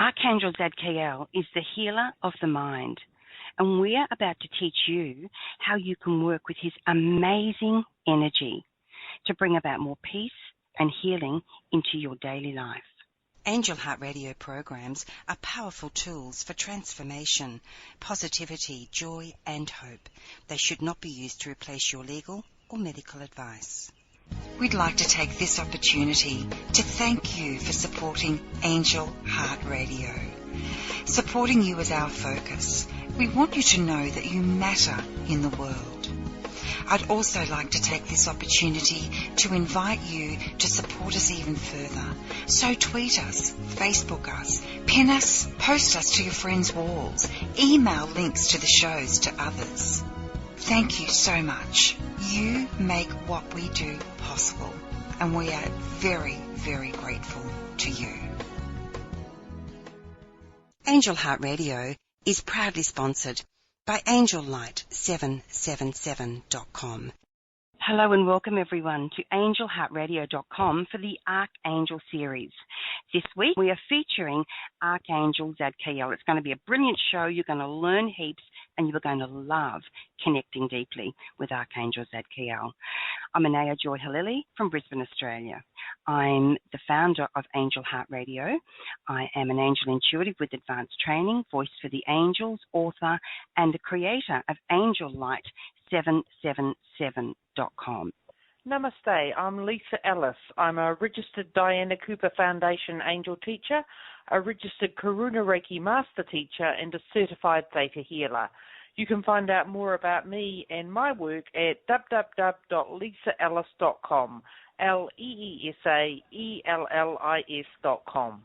Archangel Zadkiel is the healer of the mind, and we are about to teach you how you can work with his amazing energy to bring about more peace and healing into your daily life. Angel Heart Radio programs are powerful tools for transformation, positivity, joy and hope. They should not be used to replace your legal or medical advice. We'd like to take this opportunity to thank you for supporting Angel Heart Radio. Supporting you is our focus. We want you to know that you matter in the world. I'd also like to take this opportunity to invite you to support us even further. So tweet us, Facebook us, pin us, post us to your friends' walls, email links to the shows to others. Thank you so much. You make what we do possible, and we are very, very grateful to you. Angel Heart Radio is proudly sponsored by AngelLight777.com. Hello and welcome everyone to AngelHeartRadio.com for the Archangel series. This week we are featuring Archangel Zadkiel. It's going to be a brilliant show. You're going to learn heaps and you're going to love connecting deeply with Archangel Zadkiel. I'm Anayah Holilly from Brisbane, Australia. I'm the founder of Angel Heart Radio. I am an angel intuitive with advanced training, voice for the angels, author, and the creator of AngelLight777.com. Namaste, I'm Leesa Ellis. I'm a registered Diana Cooper Foundation angel teacher, a registered Karuna Reiki master teacher, and a certified theta healer. You can find out more about me and my work at www.leesaellis.com, LeesaEllis.com.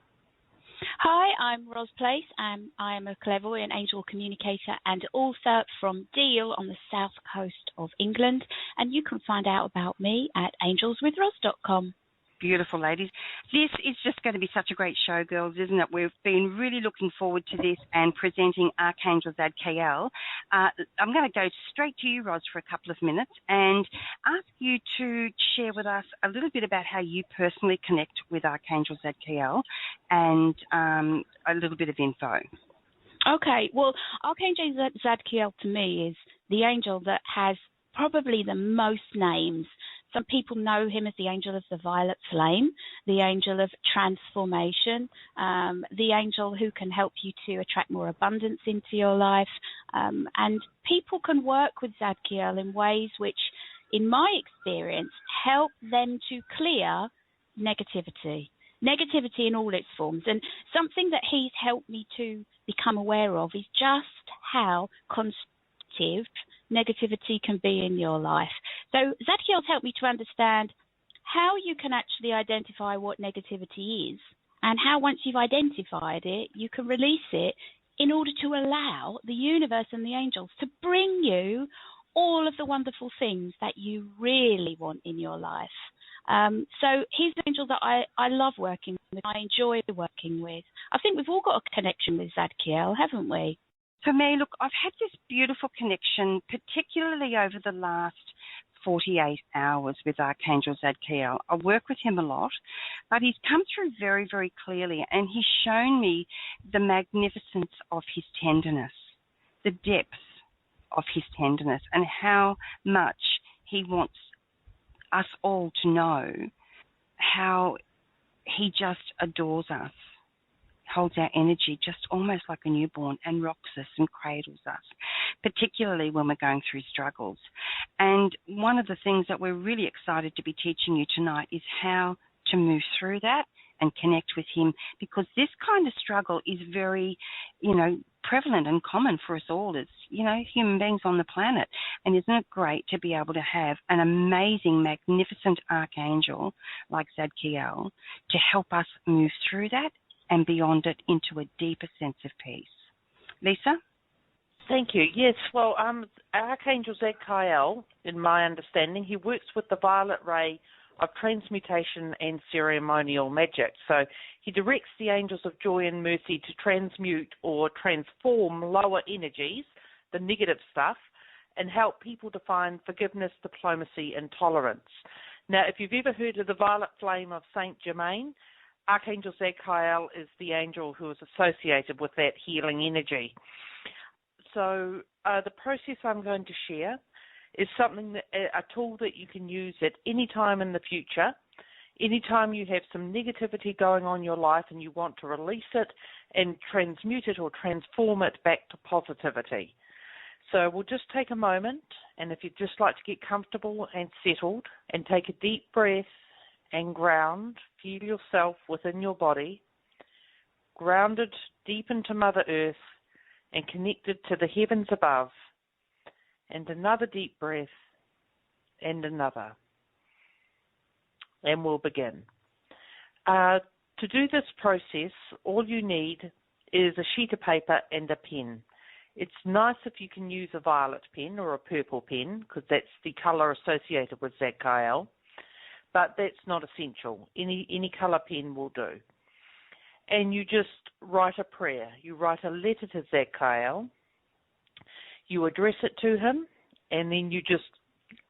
Hi, I'm Ros Place, and I am a clairvoyant angel communicator and author from Deal on the south coast of England. And you can find out about me at angelswithros.com. Beautiful, ladies. This is just going to be such a great show, girls, isn't it? We've been really looking forward to this and presenting Archangel Zadkiel. I'm going to go straight to you, Ros, for a couple of minutes and ask you to share with us a little bit about how you personally connect with Archangel Zadkiel and a little bit of info. Okay, well, Archangel Zadkiel to me is the angel that has probably the most names. Some people know him as the angel of the violet flame, the angel of transformation, the angel who can help you to attract more abundance into your life. And people can work with Zadkiel in ways which, in my experience, help them to clear negativity in all its forms. And something that he's helped me to become aware of is just how constructive negativity can be in your life. So Zadkiel's helped me to understand how you can actually identify what negativity is and how once you've identified it, you can release it in order to allow the universe and the angels to bring you all of the wonderful things that you really want in your life. So he's an angel that I love working with, I enjoy working with. I think we've all got a connection with Zadkiel, haven't we? For me, look, I've had this beautiful connection, particularly over the last 48 hours with Archangel Zadkiel. I work with him a lot, but he's come through very, very clearly, and he's shown me the magnificence of his tenderness, the depth of his tenderness, and how much he wants us all to know how he just adores us, holds our energy just almost like a newborn and rocks us and cradles us, particularly when we're going through struggles. And one of the things that we're really excited to be teaching you tonight is how to move through that and connect with him, because this kind of struggle is very, prevalent and common for us all as, human beings on the planet. And isn't it great to be able to have an amazing, magnificent archangel like Zadkiel to help us move through that and beyond it into a deeper sense of peace. Leesa? Thank you. Yes, well, Archangel Zadkiel, in my understanding, he works with the violet ray of transmutation and ceremonial magic. So he directs the angels of joy and mercy to transmute or transform lower energies, the negative stuff, and help people to find forgiveness, diplomacy, and tolerance. Now, if you've ever heard of the violet flame of Saint Germain, Archangel Zakiel is the angel who is associated with that healing energy. So the process I'm going to share is something a tool that you can use at any time in the future. Anytime you have some negativity going on in your life and you want to release it and transmute it or transform it back to positivity. So we'll just take a moment, and if you'd just like to get comfortable and settled and take a deep breath and ground, feel yourself within your body, grounded deep into Mother Earth and connected to the heavens above, and another deep breath and another. And we'll begin. To do this process, all you need is a sheet of paper and a pen. It's nice if you can use a violet pen or a purple pen, because that's the colour associated with Zakiel, but that's not essential. Any colour pen will do. And you just write a prayer. You write a letter to Zakiel, you address it to him, and then you just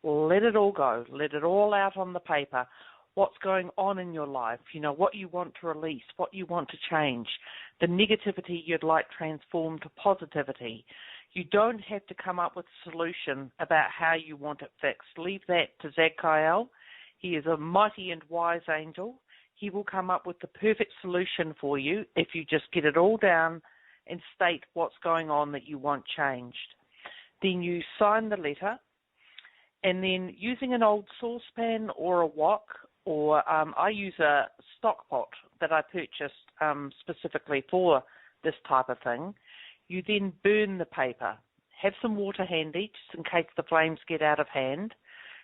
let it all go, let it all out on the paper. What's going on in your life, what you want to release, what you want to change, the negativity you'd like transformed to positivity. You don't have to come up with a solution about how you want it fixed. Leave that to Zakiel. He is a mighty and wise angel. He will come up with the perfect solution for you if you just get it all down and state what's going on that you want changed. Then you sign the letter, and then using an old saucepan or a wok, or I use a stock pot that I purchased specifically for this type of thing, you then burn the paper. Have some water handy just in case the flames get out of hand.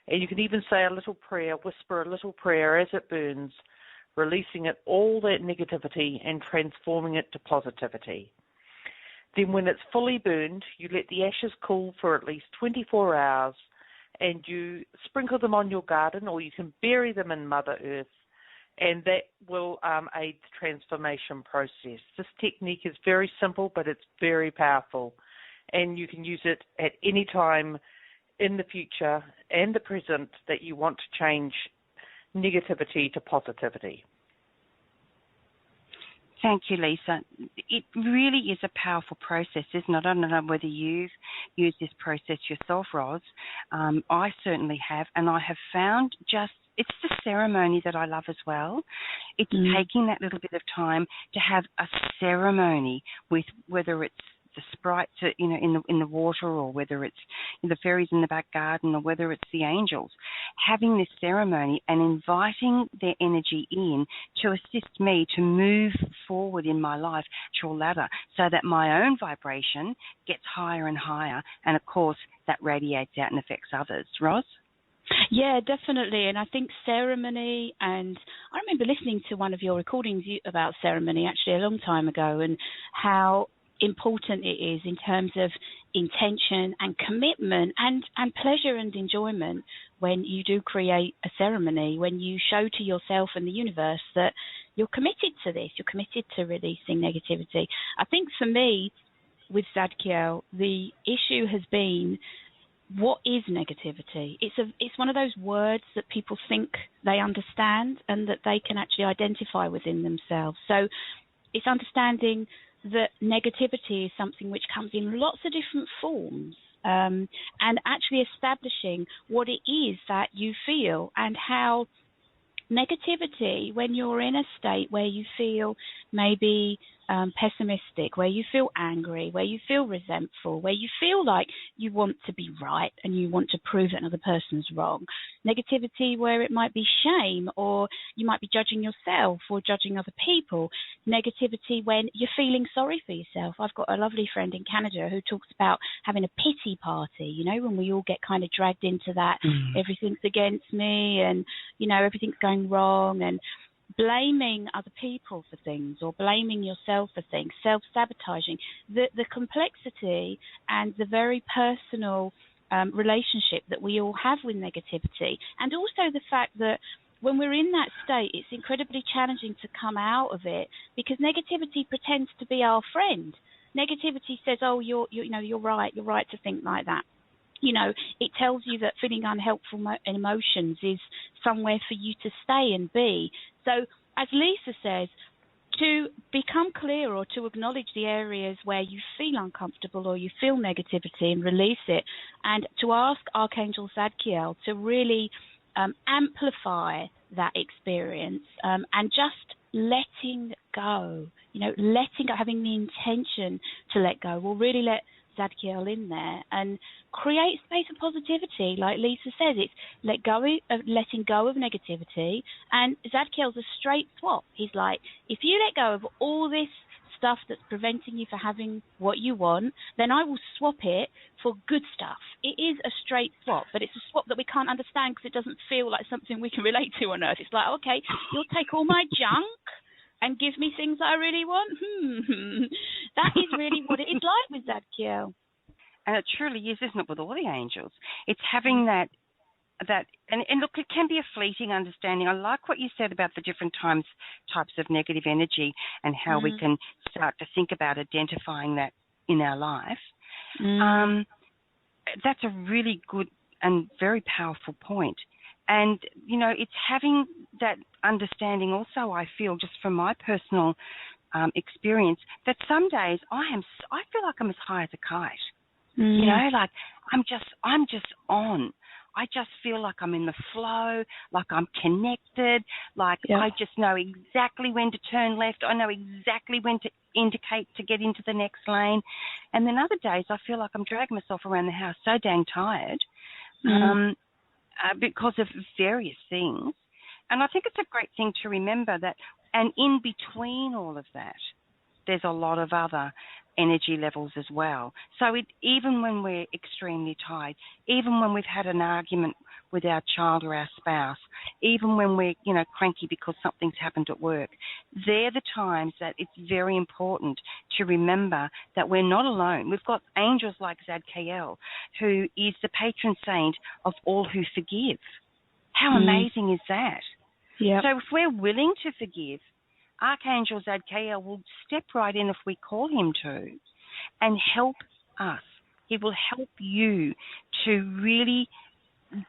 And you can even say a little prayer, whisper a little prayer as it burns, releasing it all that negativity and transforming it to positivity. Then when it's fully burned, you let the ashes cool for at least 24 hours, and you sprinkle them on your garden, or you can bury them in Mother Earth, and that will aid the transformation process. This technique is very simple, but it's very powerful, and you can use it at any time in the future and the present that you want to change negativity to positivity. Thank you, Leesa. It really is a powerful process, isn't it? I don't know whether you've used this process yourself, Roz. I certainly have, and I have found it's the ceremony that I love as well. It's taking that little bit of time to have a ceremony with whether it's the sprites, in the water, or whether it's the fairies in the back garden, or whether it's the angels, having this ceremony and inviting their energy in to assist me to move forward in my life to a ladder, so that my own vibration gets higher and higher, and of course that radiates out and affects others. Roz? Yeah, definitely. And I think ceremony, and I remember listening to one of your recordings about ceremony actually a long time ago, and how important it is in terms of intention and commitment and pleasure and enjoyment when you do create a ceremony, when you show to yourself and the universe that you're committed to this, you're committed to releasing negativity. I think for me, with Zadkiel, the issue has been, what is negativity? It's one of those words that people think they understand and that they can actually identify within themselves. So it's understanding that negativity is something which comes in lots of different forms, and actually establishing what it is that you feel, and how negativity, when you're in a state where you feel maybe pessimistic, where you feel angry, where you feel resentful, where you feel like you want to be right and you want to prove that another person's wrong. Negativity where it might be shame, or you might be judging yourself or judging other people. Negativity when you're feeling sorry for yourself. I've got a lovely friend in Canada who talks about having a pity party, when we all get kind of dragged into that, everything's against me, and, everything's going wrong, and blaming other people for things, or blaming yourself for things, self-sabotaging. The complexity and the very personal relationship that we all have with negativity, and also the fact that when we're in that state, it's incredibly challenging to come out of it, because negativity pretends to be our friend. Negativity says, "Oh, you're right to think like that." It tells you that feeling unhelpful emotions is somewhere for you to stay and be. So as Leesa says, to become clear or to acknowledge the areas where you feel uncomfortable or you feel negativity and release it, and to ask Archangel Zadkiel to really amplify that experience and just letting go, letting go, having the intention to let go will really let Zadkiel in there and create space of positivity. Like Leesa says, it's letting go of negativity, and Zadkiel's a straight swap. He's like, if you let go of all this stuff that's preventing you from having what you want, then I will swap it for good stuff. It is a straight swap, but it's a swap that we can't understand because it doesn't feel like something we can relate to on Earth. It's like, okay, you'll take all my junk and give me things that I really want. That is really what it is like with Zadkiel. And it truly is, isn't it, with all the angels? It's having that and look, it can be a fleeting understanding. I like what you said about the different types of negative energy and how we can start to think about identifying that in our life. That's a really good and very powerful point. And, it's having that understanding also, I feel, just from my personal experience, that some days I feel like I'm as high as a kite. Like I'm just on. I just feel like I'm in the flow, like I'm connected, like I just know exactly when to turn left. I know exactly when to indicate to get into the next lane. And then other days I feel like I'm dragging myself around the house so dang tired because of various things. And I think it's a great thing to remember that, and in between all of that, there's a lot of other energy levels as well. So even when we're extremely tired, even when we've had an argument with our child or our spouse, even when we're, cranky because something's happened at work, they're the times that it's very important to remember that we're not alone. We've got angels like Zakiel, who is the patron saint of all who forgive. How amazing is that? Yep. So if we're willing to forgive, Archangel Zadkiel will step right in if we call him to and help us. He will help you to really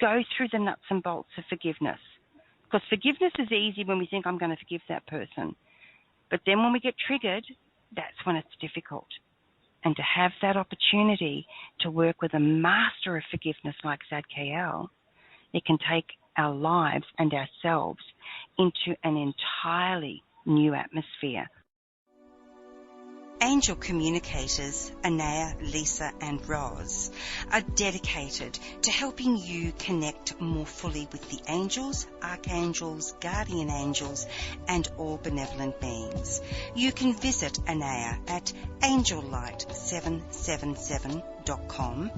go through the nuts and bolts of forgiveness. Because forgiveness is easy when we think, I'm going to forgive that person. But then when we get triggered, that's when it's difficult. And to have that opportunity to work with a master of forgiveness like Zadkiel, it can take our lives and ourselves into an entirely new atmosphere. Angel communicators, Anayah, Leesa and Roz, are dedicated to helping you connect more fully with the angels, archangels, guardian angels and all benevolent beings. You can visit Anayah at angellight777.com,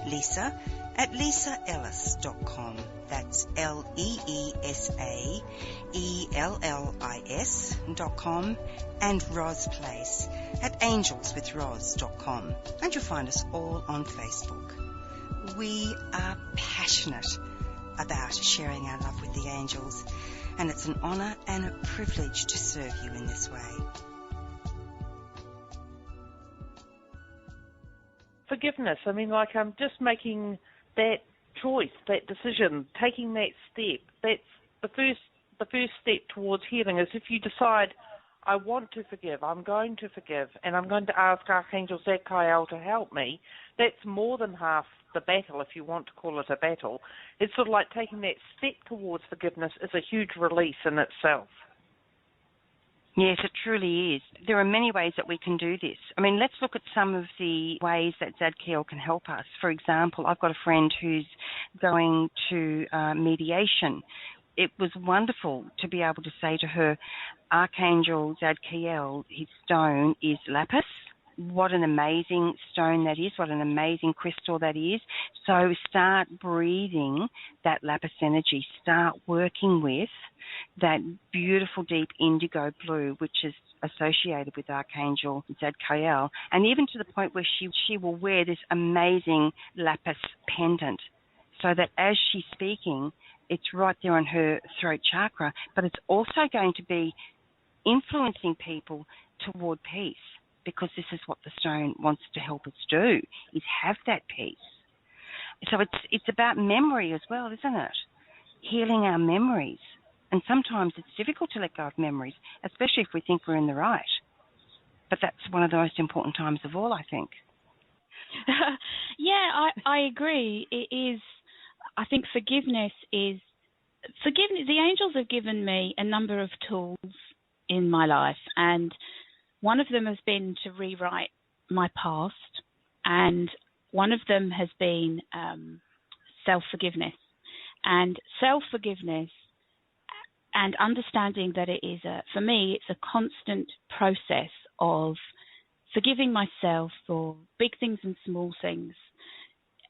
Leesa at leesaellis.com. That's LeesaEllis.com, and Roz Place at angelswithroz.com. And you'll find us all on Facebook. We are passionate about sharing our love with the angels, and it's an honour and a privilege to serve you in this way. Forgiveness. I mean, like I'm just making that choice, that decision, taking that step. That's the first step towards healing. Is if you decide, I want to forgive, I'm going to forgive, and I'm going to ask Archangel Zadkiel to help me. That's more than half the battle, if you want to call it a battle. It's sort of like taking that step towards forgiveness is a huge release in itself. Yes, it truly is. There are many ways that we can do this. I mean, let's look at some of the ways that Zadkiel can help us. For example, I've got a friend who's going to mediation. It was wonderful to be able to say to her, Archangel Zadkiel, his stone is Lapis. What an amazing stone that is, what an amazing crystal that is. So start breathing that Lapis energy. Start working with that beautiful deep indigo blue, which is associated with Archangel Zadkiel, and even to the point where she will wear this amazing Lapis pendant, so that as she's speaking, it's right there on her throat chakra, but it's also going to be influencing people toward peace, because this is what the stone wants to help us do, is have that peace. So it's about memory as well, isn't it? Healing our memories And sometimes it's difficult to let go of memories, especially if we think we're in the right. But that's one of the most important times of all, I think. Yeah, I agree. It is. I think forgiveness. The angels have given me a number of tools in my life, and one of them has been to rewrite my past, and one of them has been self-forgiveness. And self-forgiveness and understanding that it is, for me, it's a constant process of forgiving myself for big things and small things,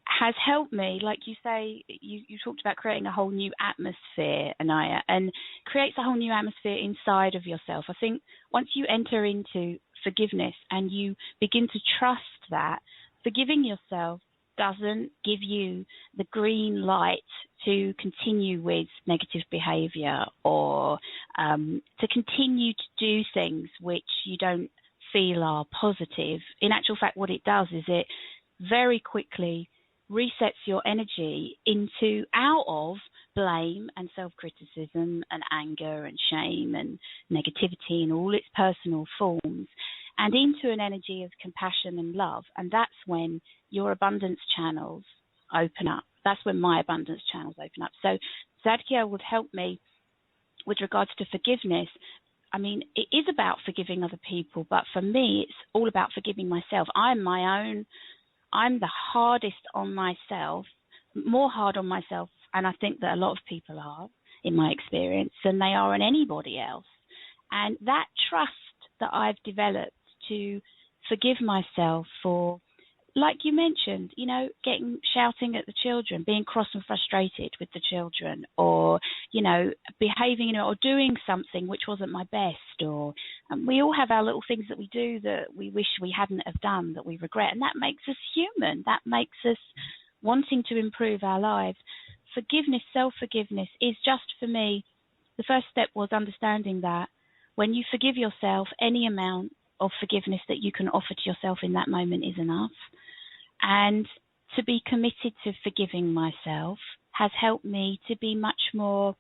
has helped me. Like you say, you talked about creating a whole new atmosphere, Anayah, and creates a whole new atmosphere inside of yourself. I think once you enter into forgiveness and you begin to trust that, forgiving yourself doesn't give you the green light to continue with negative behavior or to continue to do things which you don't feel are positive. In actual fact, what it does is it very quickly resets your energy out of blame and self-criticism and anger and shame and negativity in all its personal forms, and into an energy of compassion and love. And that's when your abundance channels open up. That's when my abundance channels open up. So Zakiel would help me with regards to forgiveness. I mean, it is about forgiving other people, but for me, it's all about forgiving myself. I'm the hardest on myself, more hard on myself, and I think that a lot of people are, in my experience, than they are on anybody else. And that trust that I've developed to forgive myself for, like you mentioned, shouting at the children, being cross and frustrated with the children, or, behaving, or doing something which wasn't my best, or we all have our little things that we do that we wish we hadn't have done, that we regret, and that makes us human. That makes us wanting to improve our lives. Forgiveness, self-forgiveness is just, for me, the first step was understanding that when you forgive yourself, any amount of forgiveness that you can offer to yourself in that moment is enough. And to be committed to forgiving myself has helped me to be much more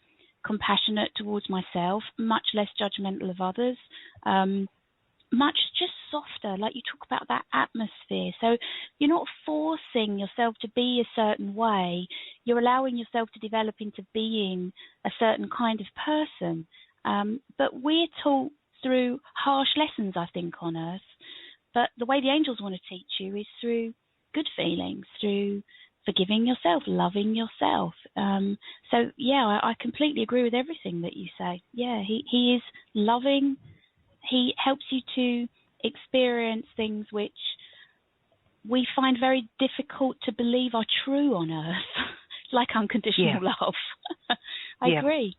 compassionate towards myself, much less judgmental of others, much just softer, like you talk about that atmosphere. So you're not forcing yourself to be a certain way. You're allowing yourself to develop into being a certain kind of person. But we're taught through harsh lessons, I think, on Earth. But the way the angels want to teach you is through good feelings, through forgiving yourself, loving yourself. So, yeah, I completely agree with everything that you say. Yeah, he is loving. He helps you to experience things which we find very difficult to believe are true on Earth, like unconditional love. I agree.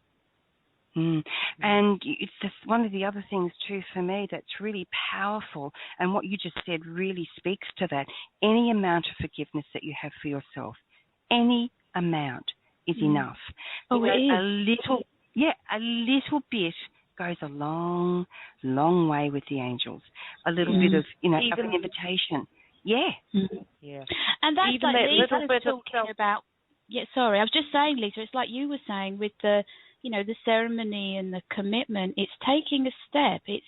And it's just one of the other things too for me that's really powerful, and what you just said really speaks to that. Any amount of forgiveness that you have for yourself, any amount is enough. Oh, it is. A little bit goes a long, long way with the angels. A little bit of, an invitation. Yeah. Yeah. And that's even like that little bit talking about. Yeah, sorry, I was just saying, Leesa, it's like you were saying with the the ceremony and the commitment. It's taking a step. It's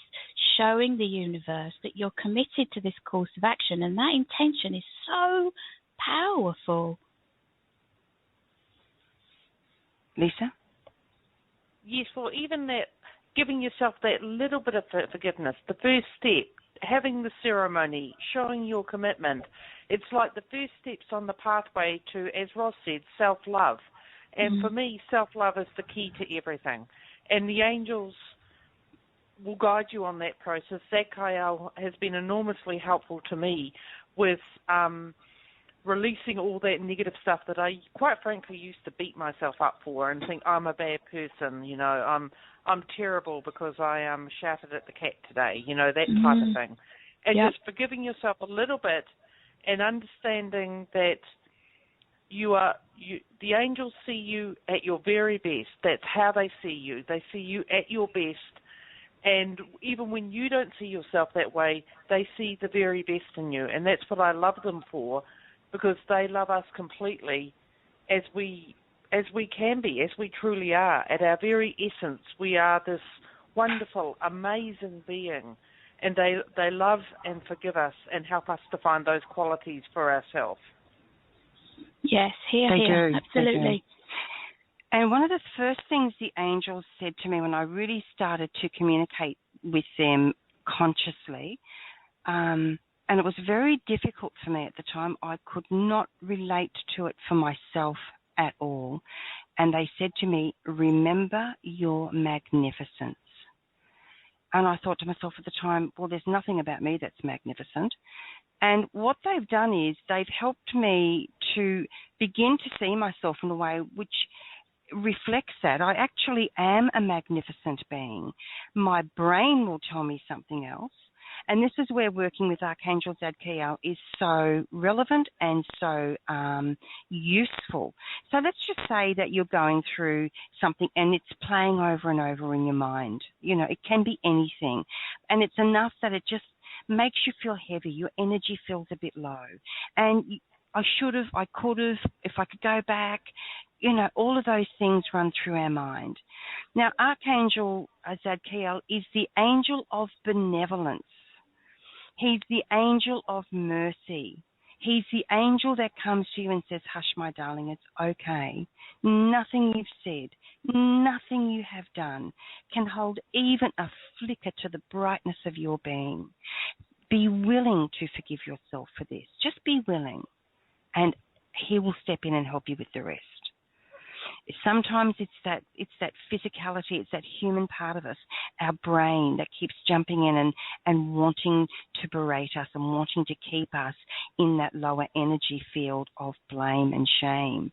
showing the universe that you're committed to this course of action, and that intention is so powerful. Leesa? Yes, well, even that, giving yourself that little bit of forgiveness, the first step, having the ceremony, showing your commitment, it's like the first steps on the pathway to, as Ross said, self-love. And for me, self-love is the key to everything. And the angels will guide you on that process. Zakiel has been enormously helpful to me with releasing all that negative stuff that I, quite frankly, used to beat myself up for and think I'm a bad person, I'm terrible because I shouted at the cat today, that type of thing. And just forgiving yourself a little bit and understanding that the angels see you at your very best. That's how they see you. They see you at your best. And even when you don't see yourself that way, they see the very best in you. And that's what I love them for, because they love us completely as we as we can be, as we truly are. At our very essence, we are this wonderful, amazing being, and they love and forgive us and help us to find those qualities for ourselves. Yes, here, absolutely. And one of the first things the angels said to me when I really started to communicate with them consciously, and it was very difficult for me at the time, I could not relate to it for myself at all. And they said to me, remember your magnificence. And I thought to myself at the time, well, there's nothing about me that's magnificent. And what they've done is they've helped me to begin to see myself in a way which reflects that. I actually am a magnificent being. My brain will tell me something else. And this is where working with Archangel Zadkiel is so relevant and so useful. So let's just say that you're going through something and it's playing over and over in your mind. You know, it can be anything. And it's enough that it just makes you feel heavy. Your energy feels a bit low. And I should have, I could have, if I could go back, you know, all of those things run through our mind. Now, Archangel Zadkiel is the angel of benevolence. He's the angel of mercy. He's the angel that comes to you and says, hush, my darling, it's okay. Nothing you've said, nothing you have done can hold even a flicker to the brightness of your being. Be willing to forgive yourself for this. Just be willing, and he will step in and help you with the rest. Sometimes it's that physicality, it's that human part of us, our brain that keeps jumping in and wanting to berate us and wanting to keep us in that lower energy field of blame and shame.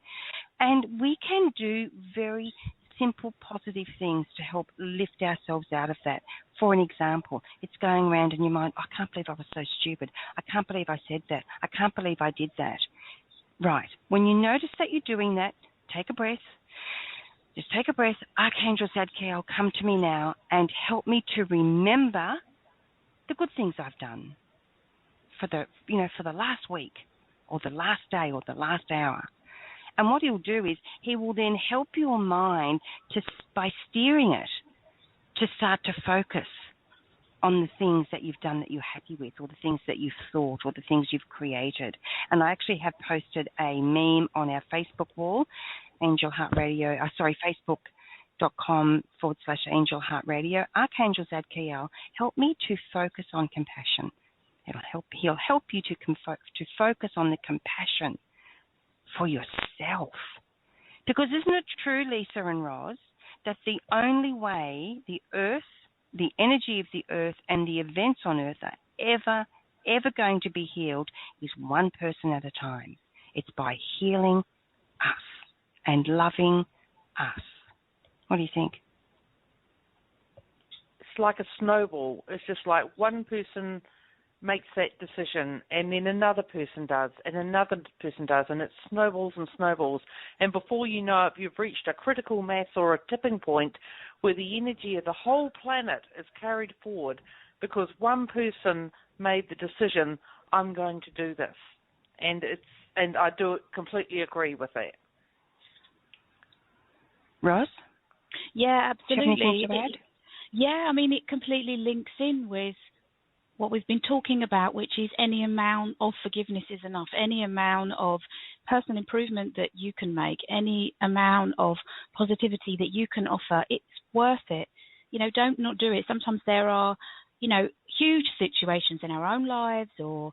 And we can do very simple, positive things to help lift ourselves out of that. For an example, it's going around in your mind, I can't believe I was so stupid. I can't believe I said that. I can't believe I did that. Right. When you notice that you're doing that, take a breath. Just take a breath. Archangel Zadkiel, come to me now and help me to remember the good things I've done for the last week or the last day or the last hour. And what he'll do is he will then help your mind by steering it to start to focus on the things that you've done that you're happy with, or the things that you've thought, or the things you've created. And I actually have posted a meme on our Facebook wall, Facebook.com/Angel Heart Radio. Archangel Zadkiel, help me to focus on compassion. He'll help you to focus on the compassion for yourself. Because isn't it true, Leesa and Roz, that the only way the earth, the energy of the earth and the events on earth are ever going to be healed is one person at a time. It's by healing us and loving us. What do you think? It's like a snowball. It's just like one person makes that decision and then another person does and another person does, and it snowballs and snowballs. And before you know it, you've reached a critical mass or a tipping point where the energy of the whole planet is carried forward because one person made the decision, I'm going to do this. And I do completely agree with that. Roz? Yeah, absolutely. Yeah, I mean, it completely links in with what we've been talking about, which is any amount of forgiveness is enough, any amount of personal improvement that you can make, any amount of positivity that you can offer, it's worth it. You know, don't not do it. Sometimes there are, you know, huge situations in our own lives or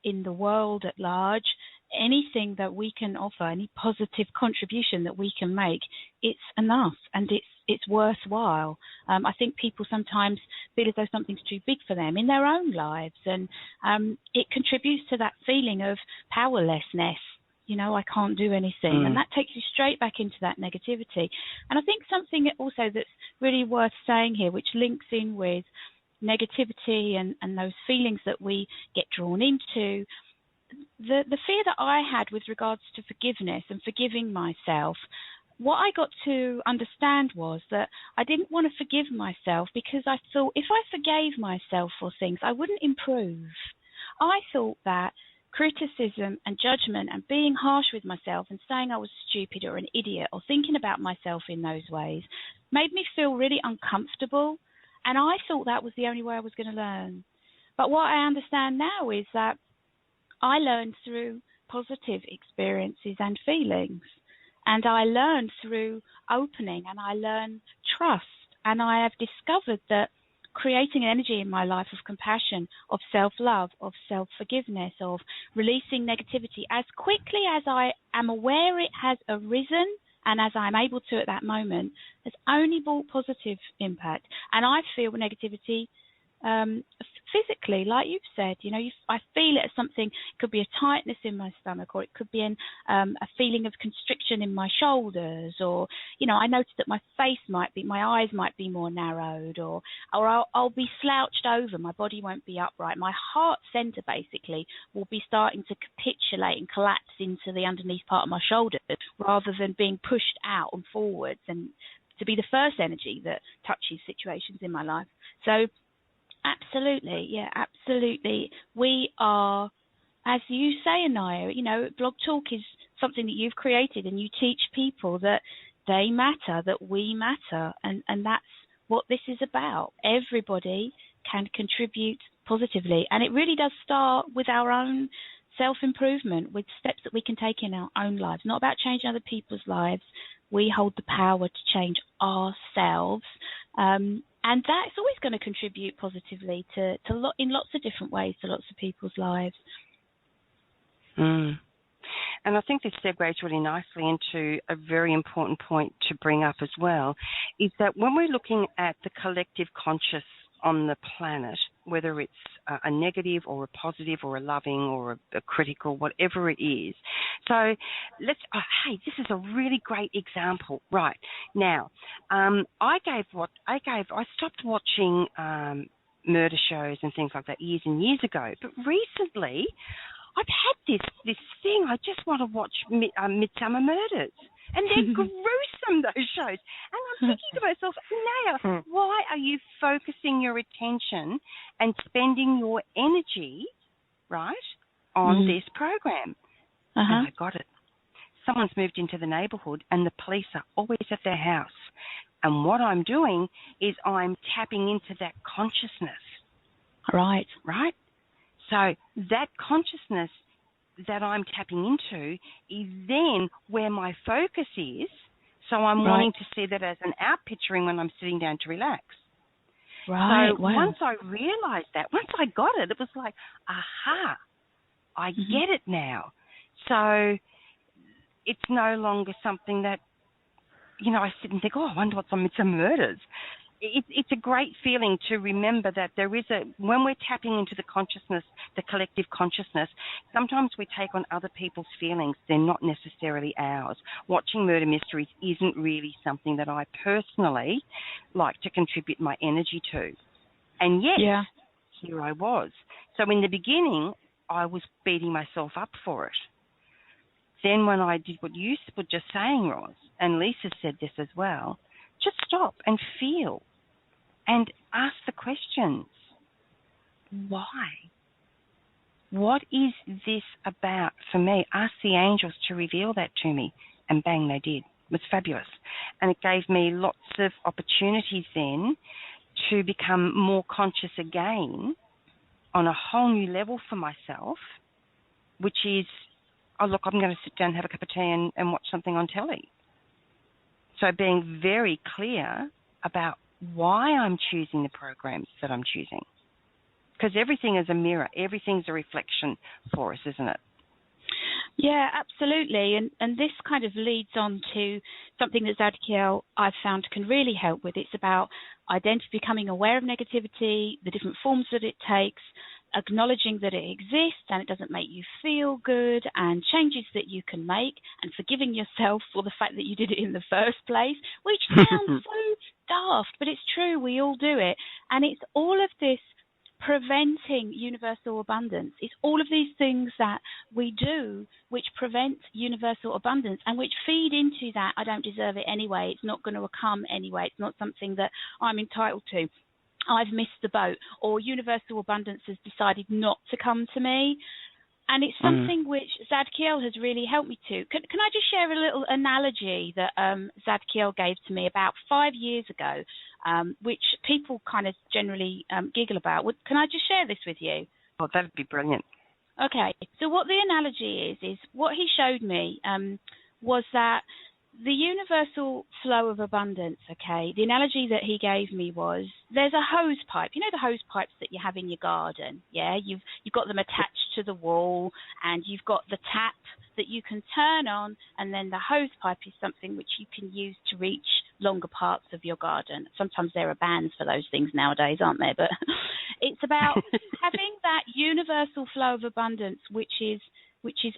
in the world at large. Anything that we can offer, any positive contribution that we can make, it's enough and it's worthwhile. I think people sometimes feel as though something's too big for them in their own lives, and it contributes to that feeling of powerlessness. You know, I can't do anything. And that takes you straight back into that negativity. And I think something also that's really worth saying here, which links in with negativity and those feelings that we get drawn into, the fear that I had with regards to forgiveness and forgiving myself, what I got to understand was that I didn't want to forgive myself because I thought if I forgave myself for things, I wouldn't improve. I thought that criticism and judgment and being harsh with myself and saying I was stupid or an idiot or thinking about myself in those ways made me feel really uncomfortable, and I thought that was the only way I was going to learn. But what I understand now is that I learned through positive experiences and feelings, and I learned through opening, and I learned trust, and I have discovered that creating an energy in my life of compassion, of self-love, of self-forgiveness, of releasing negativity as quickly as I am aware it has arisen and as I'm able to at that moment, has only brought positive impact. And I feel negativity physically, like you've said, I feel it as something. It could be a tightness in my stomach, or it could be a feeling of constriction in my shoulders, or I notice that my eyes might be more narrowed, or I'll be slouched over. My body won't be upright. My heart center basically will be starting to capitulate and collapse into the underneath part of my shoulders, rather than being pushed out and forwards, and to be the first energy that touches situations in my life. So absolutely, yeah, absolutely. We are, as you say, Anayah, Blog Talk is something that you've created, and you teach people that they matter, that we matter, and that's what this is about. Everybody can contribute positively, and it really does start with our own self-improvement, with steps that we can take in our own lives. Not about changing other people's lives. We hold the power to change ourselves. And that's always going to contribute positively in lots of different ways to lots of people's lives. And I think this segues really nicely into a very important point to bring up as well, is that when we're looking at the collective conscious on the planet, whether it's a negative or a positive or a loving or a critical, whatever it is. So hey, this is a really great example. Right now, I stopped watching murder shows and things like that years and years ago, but recently I've had this thing. I just want to watch Midsummer Murders. And they're gruesome, those shows. And I'm thinking to myself, Anayah, why are you focusing your attention and spending your energy, right, on this program? And I got it. Someone's moved into the neighbourhood and the police are always at their house. And what I'm doing is I'm tapping into that consciousness. Right. Right? So that consciousness that I'm tapping into is then where my focus is. So I'm wanting to see that as an out-picturing when I'm sitting down to relax. Right. So once I realized that, once I got it, it was like, aha, I get it now. So it's no longer something that, I sit and think, I wonder what's on Midsummer Murders. It's a great feeling to remember that there is when we're tapping into the consciousness, the collective consciousness, sometimes we take on other people's feelings. They're not necessarily ours. Watching murder mysteries isn't really something that I personally like to contribute my energy to. And yet, here I was. So in the beginning, I was beating myself up for it. Then when I did what you were just saying, Roz, and Leesa said this as well, just stop and feel. And ask the questions. Why? What is this about for me? Ask the angels to reveal that to me. And bang, they did. It was fabulous. And it gave me lots of opportunities then to become more conscious again on a whole new level for myself, which is, I'm going to sit down and have a cup of tea and watch something on telly. So being very clear about why I'm choosing the programs that I'm choosing. Because everything is a mirror. Everything's a reflection for us, isn't it? Yeah, absolutely. And this kind of leads on to something that Zakiel I've found can really help with. It's about becoming aware of negativity, the different forms that it takes, acknowledging that it exists and it doesn't make you feel good, and changes that you can make, and forgiving yourself for the fact that you did it in the first place, which sounds so daft, but it's true. We all do it. And it's all of this preventing universal abundance. It's all of these things that we do which prevent universal abundance and which feed into that I don't deserve it anyway, it's not going to come anyway, it's not something that I'm entitled to, I've missed the boat, or universal abundance has decided not to come to me. And it's something which Zakiel has really helped me to. Can I just share a little analogy that Zakiel gave to me about 5 years ago, which people kind of generally giggle about? Can I just share this with you? Oh, that would be brilliant. Okay. So what the analogy is what he showed me was that the universal flow of abundance, okay, the analogy that he gave me was there's a hose pipe. You know the hose pipes that you have in your garden, yeah? You've got them attached to the wall, and you've got the tap that you can turn on, and then the hose pipe is something which you can use to reach longer parts of your garden. Sometimes there are bans for those things nowadays, aren't there? But it's about having that universal flow of abundance, which is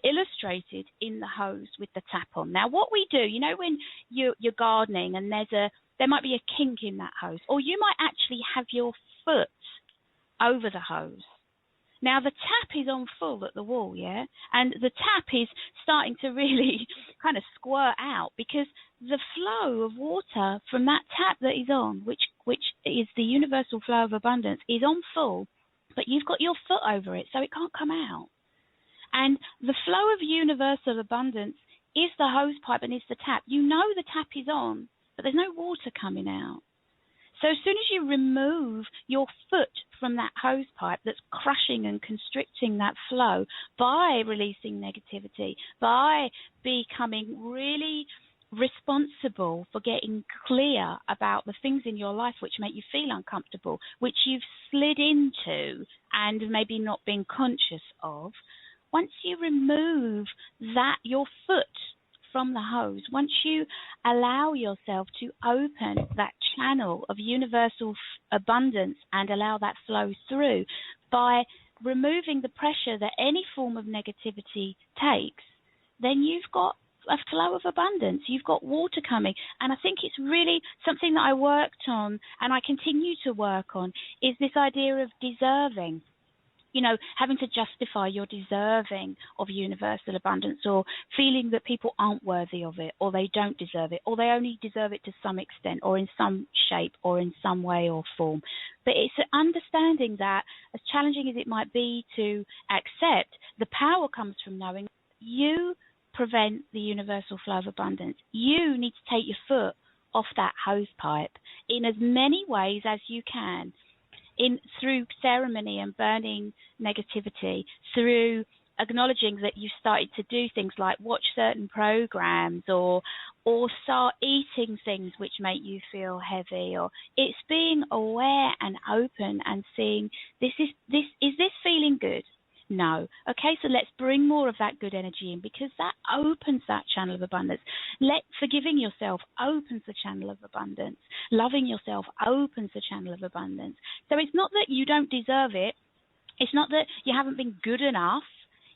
illustrated in the hose with the tap on. Now, what we do, you know, when you're gardening and there might be a kink in that hose, or you might actually have your foot over the hose. Now, the tap is on full at the wall, yeah? And the tap is starting to really kind of squirt out because the flow of water from that tap that is on, which is the universal flow of abundance, is on full, but you've got your foot over it, so it can't come out. And the flow of universal abundance is the hose pipe and is the tap. You know the tap is on, but there's no water coming out. So as soon as you remove your foot from that hose pipe that's crushing and constricting that flow by releasing negativity, by becoming really responsible for getting clear about the things in your life which make you feel uncomfortable, which you've slid into and maybe not been conscious of, once you remove that, your foot from the hose, once you allow yourself to open that channel of universal abundance and allow that flow through by removing the pressure that any form of negativity takes, then you've got a flow of abundance. You've got water coming. And I think it's really something that I worked on and I continue to work on is this idea of deserving. You know, having to justify your deserving of universal abundance or feeling that people aren't worthy of it or they don't deserve it or they only deserve it to some extent or in some shape or in some way or form. But it's understanding that, as challenging as it might be to accept, the power comes from knowing you prevent the universal flow of abundance. You need to take your foot off that hose pipe in as many ways as you can. Through ceremony and burning negativity, through acknowledging that you've started to do things like watch certain programs or start eating things which make you feel heavy, or it's being aware and open and seeing is this feeling good? No. Okay, so let's bring more of that good energy in because that opens that channel of abundance. Forgiving yourself opens the channel of abundance. Loving yourself opens the channel of abundance. So it's not that you don't deserve it. It's not that you haven't been good enough.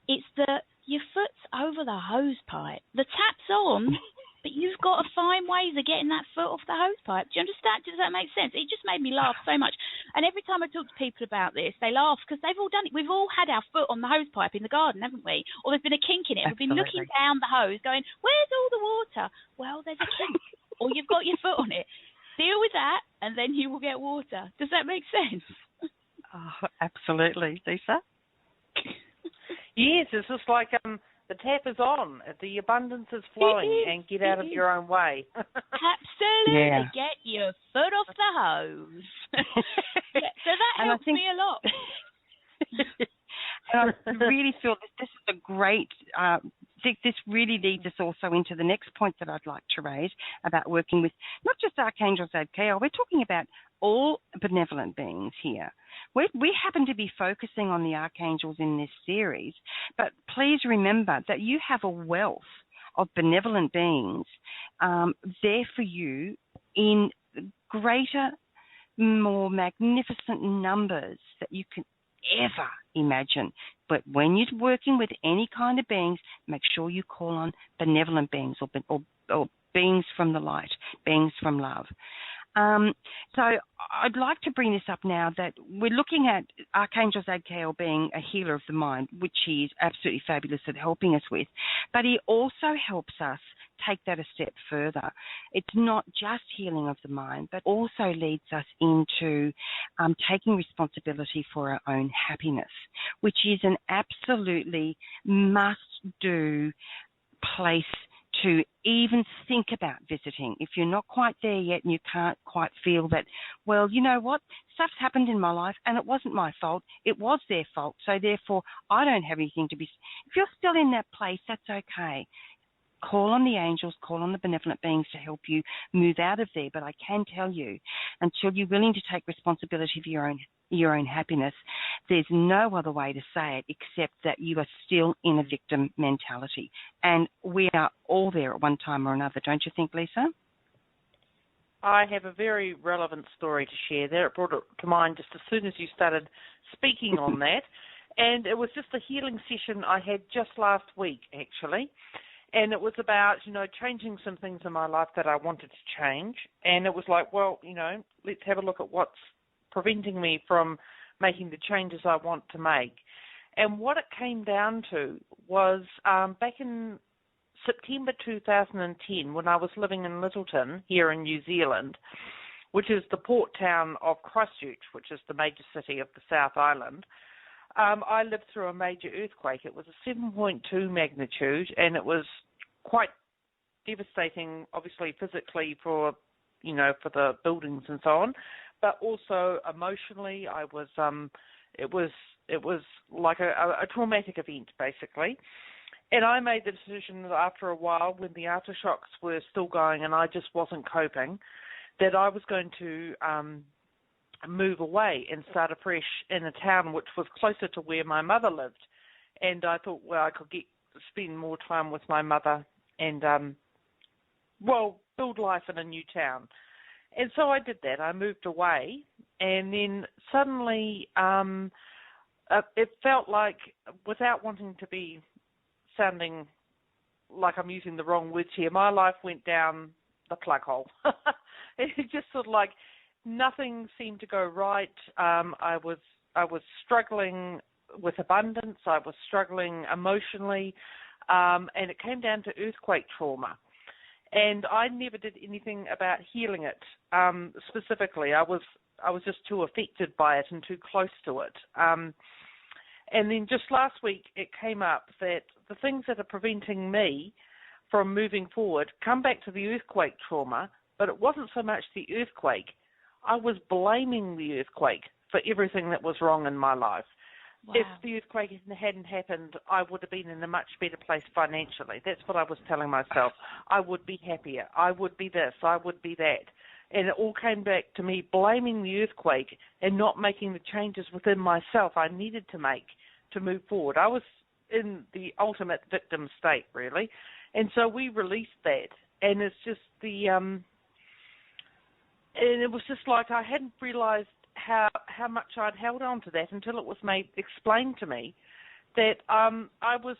It's that your foot's over the hose pipe. The tap's on, but you've got to find ways of getting that foot off the hose pipe. Do you understand? Does that make sense? It just made me laugh so much. And every time I talk to people about this, they laugh because they've all done it. We've all had our foot on the hose pipe in the garden, haven't we? Or there's been a kink in it. Absolutely. We've been looking down the hose going, where's all the water? Well, there's a kink. Or you've got your foot on it. Deal with that, and then you will get water. Does that make sense? Oh, absolutely. Leesa? Yes, it's just like the tap is on, the abundance is flowing, and get out of your own way. Absolutely. Yeah. Get your foot off the hose. Yeah, so that helps me a lot. And I really feel that this is a great, this really leads us also into the next point that I'd like to raise about working with not just Archangel Zadkiel, we're talking about all benevolent beings here. We happen to be focusing on the archangels in this series, but please remember that you have a wealth of benevolent beings there for you in greater, more magnificent numbers that you can ever imagine. But when you're working with any kind of beings, make sure you call on benevolent beings or beings from the light, beings from love. So I'd like to bring this up now that we're looking at Archangel Zadkiel being a healer of the mind, which he is absolutely fabulous at helping us with, but he also helps us take that a step further. It's not just healing of the mind, but also leads us into taking responsibility for our own happiness, which is an absolutely must-do place to even think about visiting. If you're not quite there yet and you can't quite feel that, well, you know what, stuff's happened in my life and it wasn't my fault, it was their fault, so therefore I don't have anything to be. If you're still in that place, that's okay. Call on the angels, call on the benevolent beings to help you move out of there. But I can tell you, until you're willing to take responsibility for your own happiness, there's no other way to say it except that you are still in a victim mentality. And we are all there at one time or another, don't you think, Leesa? I have a very relevant story to share there. It brought it to mind just as soon as you started speaking on that. And it was just a healing session I had just last week, actually. And it was about, changing some things in my life that I wanted to change. And it was like, well, let's have a look at what's preventing me from making the changes I want to make. And what it came down to was back in September 2010, when I was living in Lyttelton here in New Zealand, which is the port town of Christchurch, which is the major city of the South Island, I lived through a major earthquake. It was a 7.2 magnitude, and it was quite devastating, obviously physically for the buildings and so on, but also emotionally. It was like a traumatic event, basically. And I made the decision that after a while, when the aftershocks were still going and I just wasn't coping, that I was going to move away and start afresh in a town which was closer to where my mother lived. And I thought, well, I could spend more time with my mother and, build life in a new town. And so I did that. I moved away, and then suddenly it felt like, without wanting to be sounding like I'm using the wrong words here, my life went down the plug hole. It just sort of like, nothing seemed to go right. I was struggling with abundance. I was struggling emotionally, and it came down to earthquake trauma. And I never did anything about healing it specifically. I was just too affected by it and too close to it. And then just last week, it came up that the things that are preventing me from moving forward come back to the earthquake trauma, but it wasn't so much the earthquake. I was blaming the earthquake for everything that was wrong in my life. Wow. If the earthquake hadn't happened, I would have been in a much better place financially. That's what I was telling myself. I would be happier. I would be this. I would be that. And it all came back to me blaming the earthquake and not making the changes within myself I needed to make to move forward. I was in the ultimate victim state, really. And so we released that. And it's just and it was just like I hadn't realized how much I'd held on to that until it was explained to me that I was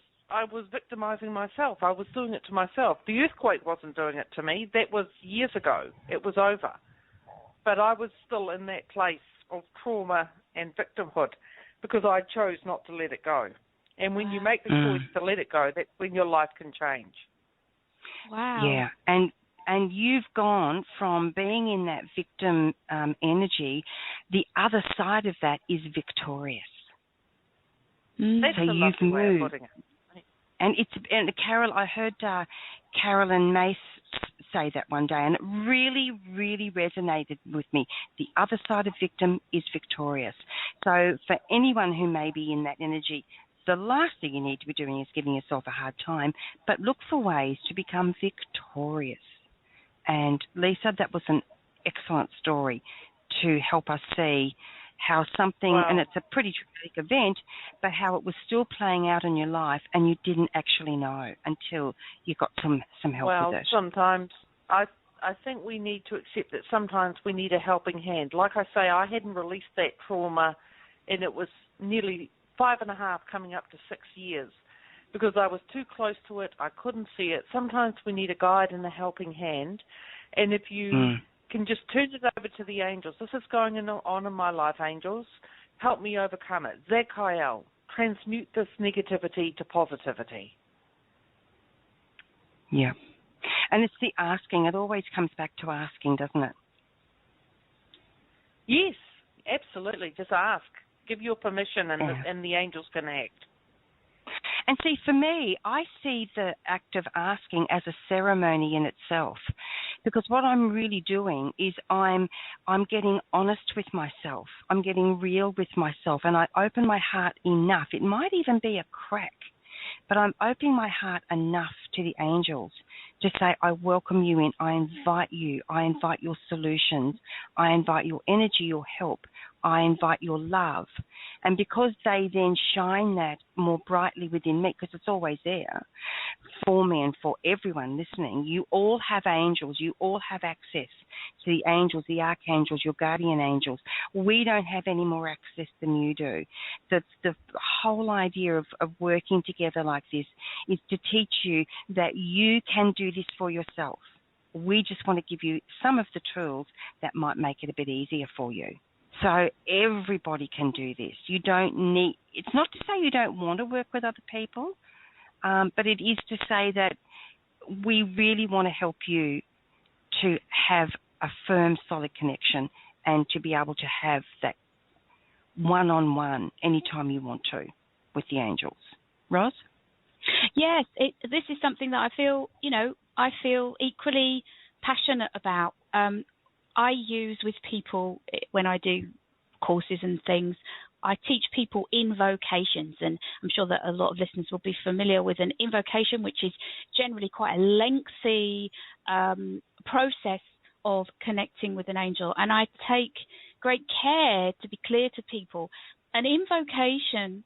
victimizing myself. I was doing it to myself. The earthquake wasn't doing it to me. That was years ago. It was over. But I was still in that place of trauma and victimhood because I chose not to let it go. And when you make the choice to let it go, that's when your life can change. Wow. Yeah, and you've gone from being in that victim energy, the other side of that is victorious. That's so a you've lovely way of moved. putting it. And Carol, I heard Carolyn Mace say that one day, and it really, really resonated with me. The other side of victim is victorious. So for anyone who may be in that energy, the last thing you need to be doing is giving yourself a hard time, but look for ways to become victorious. And Leesa, that was an excellent story to help us see how something, and it's a pretty traumatic event, but how it was still playing out in your life and you didn't actually know until you got some help with it. Well, sometimes I think we need to accept that sometimes we need a helping hand. Like I say, I hadn't released that trauma, and it was nearly 5.5 coming up to 6 years. Because I was too close to it, I couldn't see it. Sometimes we need a guide and a helping hand. And if you can just turn it over to the angels. This is going on in my life, angels. Help me overcome it. Zakiel, transmute this negativity to positivity. Yeah. And it's the asking. It always comes back to asking, doesn't it? Yes, absolutely. Just ask. Give your permission, and the angels can act. And see, for me, I see the act of asking as a ceremony in itself, because what I'm really doing is I'm getting honest with myself. I'm getting real with myself, and I open my heart enough. It might even be a crack, but I'm opening my heart enough to the angels to say, I welcome you in. I invite you. I invite your solutions. I invite your energy, your help. I invite your love. And because they then shine that more brightly within me, because it's always there for me and for everyone listening, you all have angels. You all have access to the angels, the archangels, your guardian angels. We don't have any more access than you do. The whole idea of working together like this is to teach you that you can do this for yourself. We just want to give you some of the tools that might make it a bit easier for you. So everybody can do this. You don't need, it's not to say you don't want to work with other people, but it is to say that we really want to help you to have a firm, solid connection and to be able to have that one-on-one anytime you want to with the angels. Roz? Yes, this is something that I feel equally passionate about. I use with people when I do courses and things, I teach people invocations, and I'm sure that a lot of listeners will be familiar with an invocation, which is generally quite a lengthy process of connecting with an angel. And I take great care to be clear to people, an invocation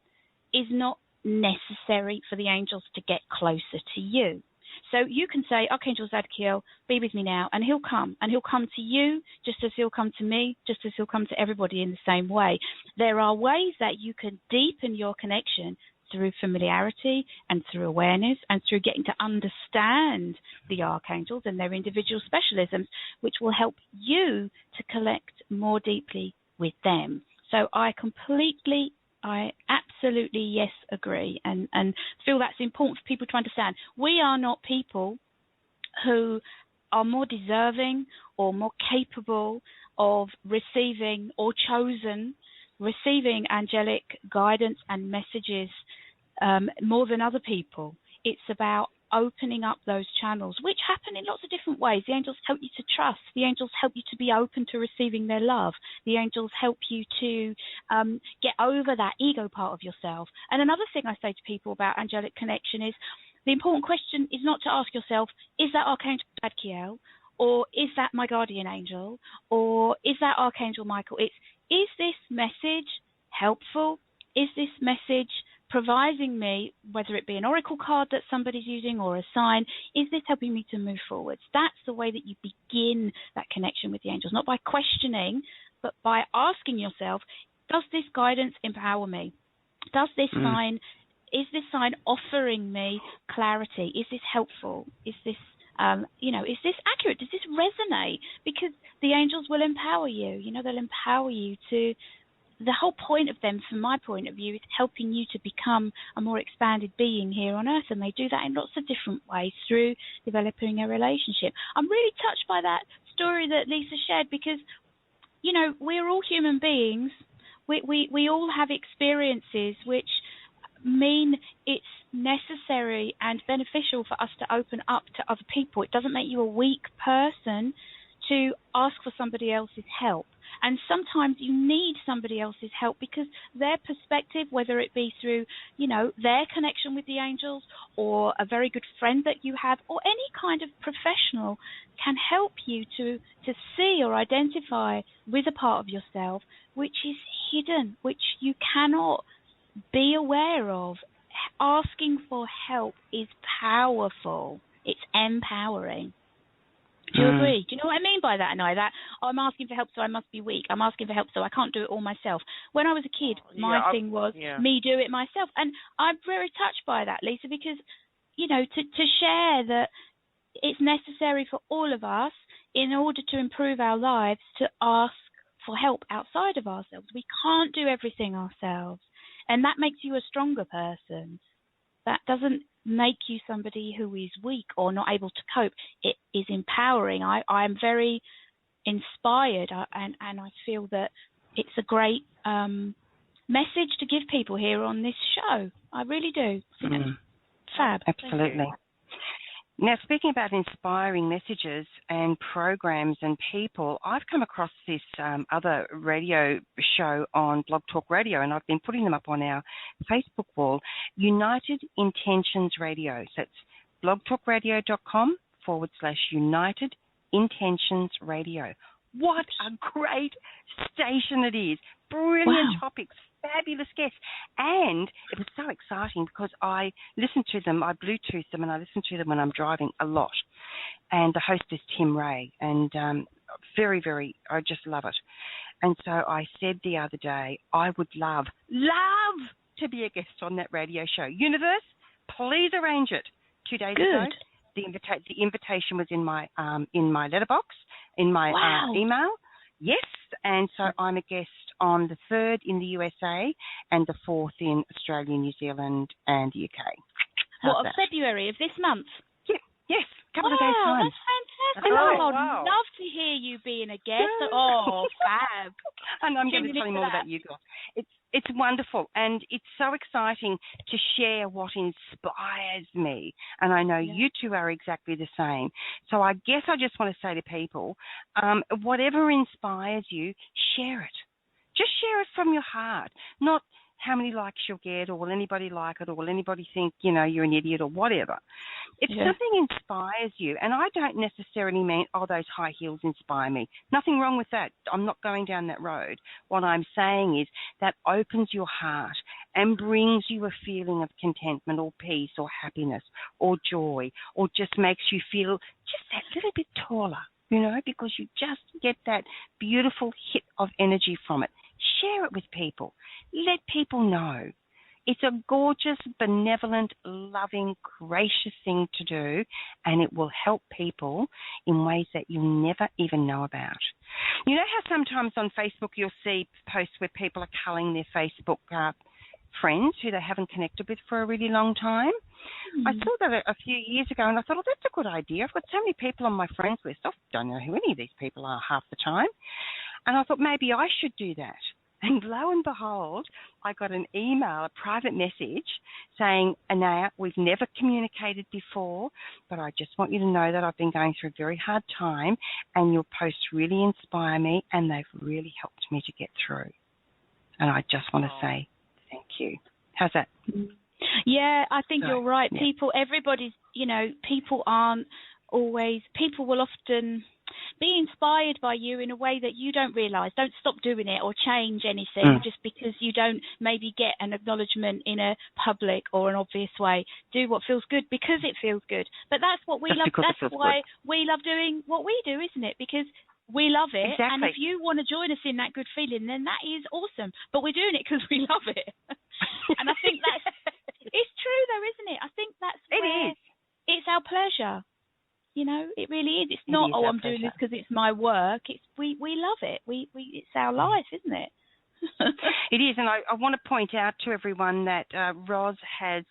is not necessary for the angels to get closer to you. So you can say, Archangel Zadkiel, be with me now, and he'll come. And he'll come to you just as he'll come to me, just as he'll come to everybody in the same way. There are ways that you can deepen your connection through familiarity and through awareness and through getting to understand the archangels and their individual specialisms, which will help you to connect more deeply with them. So I absolutely, yes, agree, and feel that's important for people to understand. We are not people who are more deserving or more capable of receiving or receiving angelic guidance and messages more than other people. It's about opening up those channels, which happen in lots of different ways. The angels help you to trust. The angels help you to be open to receiving their love. The angels help you to get over that ego part of yourself. And another thing I say to people about angelic connection is the important question is not to ask yourself, is that Archangel Zadkiel, or is that my guardian angel, or is that Archangel Michael? It's, is this message helpful? Is this message providing me, whether it be an oracle card that somebody's using or a sign, is this helping me to move forwards? That's the way that you begin that connection with the angels, not by questioning, but by asking yourself, does this guidance empower me? Does this sign, is this sign offering me clarity? Is this helpful? Is this, is this accurate? Does this resonate? Because the angels will empower you. They'll empower you to. The whole point of them, from my point of view, is helping you to become a more expanded being here on Earth, and they do that in lots of different ways through developing a relationship. I'm really touched by that story that Leesa shared because, we're all human beings. We all have experiences which mean it's necessary and beneficial for us to open up to other people. It doesn't make you a weak person to ask for somebody else's help. And sometimes you need somebody else's help because their perspective, whether it be through, their connection with the angels or a very good friend that you have or any kind of professional, can help you to see or identify with a part of yourself which is hidden, which you cannot be aware of. Asking for help is powerful. It's empowering. Do you agree? Do you know what I mean by that, Anayah? That I'm asking for help, so I must be weak. I'm asking for help, so I can't do it all myself. When I was a kid, my thing was me do it myself. And I'm very touched by that, Leesa, because, to share that it's necessary for all of us in order to improve our lives to ask for help outside of ourselves. We can't do everything ourselves. And that makes you a stronger person. that doesn't make you somebody who is weak or not able to cope. It is empowering. I am very inspired, and I feel that it's a great message to give people here on this show. I really do. Fab. Absolutely. Now, speaking about inspiring messages and programs and people, I've come across this other radio show on Blog Talk Radio, and I've been putting them up on our Facebook wall, United Intentions Radio. So it's blogtalkradio.com/United Intentions Radio. What a great station it is. Brilliant topics, fabulous guests. And it was so exciting because I listened to them, I Bluetooth them, and I listen to them when I'm driving a lot. And the host is Tim Ray, and very, very, I just love it. And so I said the other day, I would love to be a guest on that radio show. Universe, please arrange it. 2 days ago, the invitation was in my letterbox, in my email. Yes, and so I'm a guest on the 3rd in the USA and the 4th in Australia, New Zealand, and the UK. What, of February of this month? Yes, a couple of days' time. That's fantastic. I'd love to hear you being a guest. Oh, fab. And I'm going to tell you more about you guys. It's wonderful, and it's so exciting to share what inspires me. And I know you two are exactly the same. So I guess I just want to say to people, whatever inspires you, share it. Just share it from your heart, not how many likes you'll get, or will anybody like it, or will anybody think, you're an idiot or whatever. If something inspires you, and I don't necessarily mean, those high heels inspire me. Nothing wrong with that. I'm not going down that road. What I'm saying is that opens your heart and brings you a feeling of contentment or peace or happiness or joy, or just makes you feel just that little bit taller, because you just get that beautiful hit of energy from it. Share it with people. Let people know. It's a gorgeous, benevolent, loving, gracious thing to do, and it will help people in ways that you'll never even know about. You know how sometimes on Facebook you'll see posts where people are culling their Facebook friends who they haven't connected with for a really long time? I saw that a few years ago, and I thought, that's a good idea. I've got so many people on my friends list. I don't know who any of these people are half the time. And I thought maybe I should do that. And lo and behold, I got an email, a private message saying, Anayah, we've never communicated before, but I just want you to know that I've been going through a very hard time, and your posts really inspire me, and they've really helped me to get through. And I just want to say thank you. How's that? Yeah, I think you're right. People, everybody's, people aren't always, people will often be inspired by you in a way that you don't realise. Don't stop doing it or change anything just because you don't maybe get an acknowledgement in a public or an obvious way. Do what feels good because it feels good. But that's what we love. That's why we love doing what we do, isn't it? Because we love it. Exactly. And if you want to join us in that good feeling, then that is awesome. But we're doing it because we love it. And I think it's true though, isn't it? I think that's it's our pleasure. It really is. It's not, I'm doing this because it's my work. It's we love it. It's our life, isn't it? It is, and I want to point out to everyone that Roz has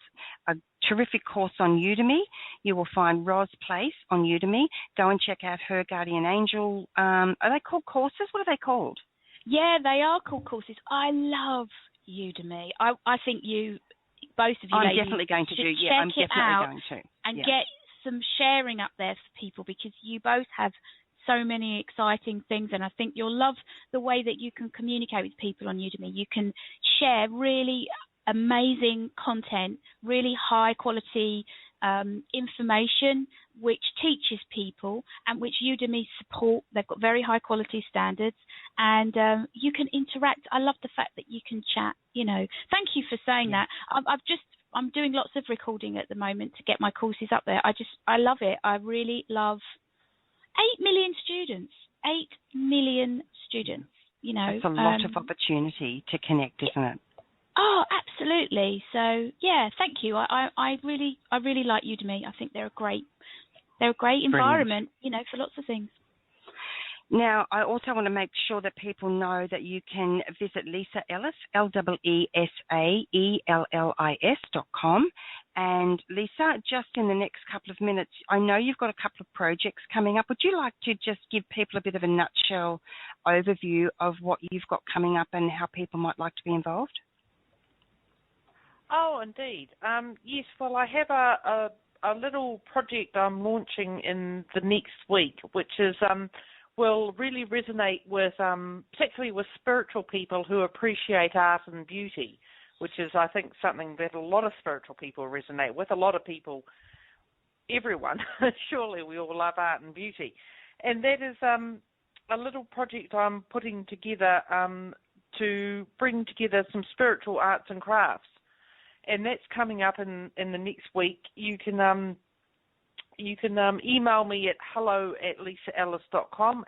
a terrific course on Udemy. You will find Roz Place on Udemy. Go and check out her Guardian Angel. Are they called courses? What are they called? Yeah, they are called courses. I love Udemy. I think both of you I'm ladies definitely going to do. Yeah, I'm definitely going to. And get some sharing up there for people, because you both have so many exciting things, and I think you'll love the way that you can communicate with people on Udemy. You can share really amazing content, really high quality information which teaches people and which Udemy support. They've got very high quality standards, and you can interact. I love the fact that you can chat. Thank you for saying that. I'm doing lots of recording at the moment to get my courses up there. I love it. I really love 8 million students. 8 million students, It's a lot of opportunity to connect, isn't it? Oh, absolutely. So, thank you. I really like Udemy. I think they're a great environment, for lots of things. Now, I also want to make sure that people know that you can visit Leesa Ellis, LeesaEllis.com, And Leesa, just in the next couple of minutes, I know you've got a couple of projects coming up. Would you like to just give people a bit of a nutshell overview of what you've got coming up and how people might like to be involved? Oh, indeed. Yes, well, I have a little project I'm launching in the next week, which is will really resonate with, particularly with spiritual people who appreciate art and beauty, which is, I think, something that a lot of spiritual people resonate with. A lot of people, everyone, surely we all love art and beauty. And that is a little project I'm putting together to bring together some spiritual arts and crafts. And that's coming up in the next week. You can email me at hello@leesaellis.com,